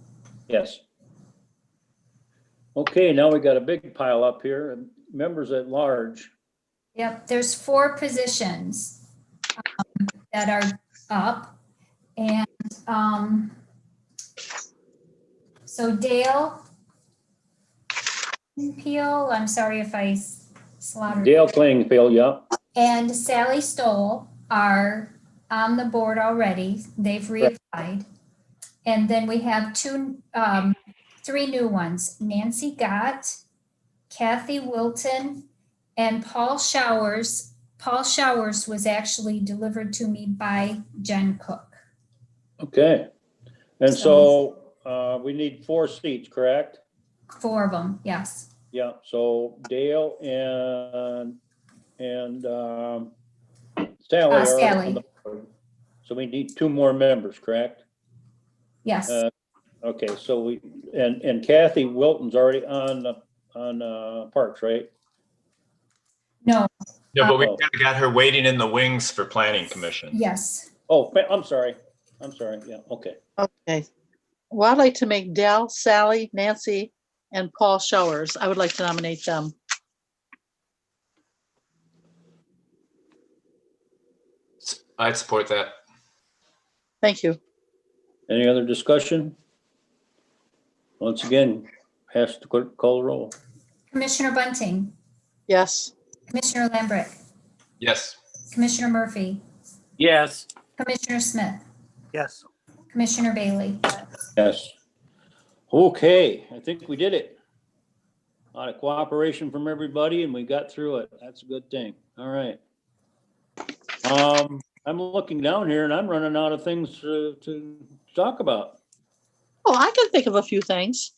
Yes. Okay, now we got a big pile up here, members at large. Yep, there's 4 positions that are up. And so Dale Peel, I'm sorry if I slaughtered. Dale Klingfield, yeah. And Sally Stoll are on the board already. They've reapplied. And then we have 2 three new ones, Nancy Gott, Kathy Wilton, and Paul Showers. Paul Showers was actually delivered to me by Jen Cook. Okay. And so, we need 4 seats, correct? 4 of them, yes. Yeah, so Dale and Sally are Sally. on the board. So we need 2 more members, correct? Yes, Okay, so and Kathy Wilton's already on Parks, right? no, No, but we've Oh. kind of got her waiting in the wings for planning commission. yes. Oh, I'm sorry. Yeah, okay. Okay. Well, I'd like to make Dell, Sally, Nancy, and Paul Showers. I would like to nominate them. I'd support that. Thank you. Any other discussion? Once again, ask the clerk to call the roll. Commissioner Bunting, Yes. Commissioner Lambrecht, Yes. Commissioner Murphy, Yes. Commissioner Smith, Yes. Commissioner Bailey. Yes. Okay, I think we did it. A lot of cooperation from everybody and we got through it. That's a good thing. All right. I'm looking down here and I'm running out of things to talk about. Oh, I can think of a few things.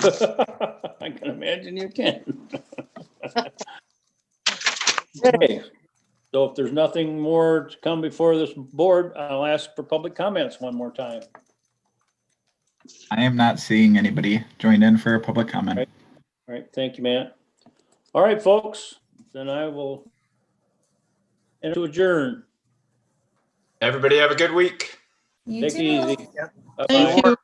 I can imagine you can. Okay, so if there's nothing more to come before this board, I'll ask for public comments one more time. I am not seeing anybody join in for a public comment. Right. All right, thank you, Matt. All right, folks, then I will enter adjourn. Everybody have a good week. You Take too. it easy. Yep. Bye-bye. Thank you.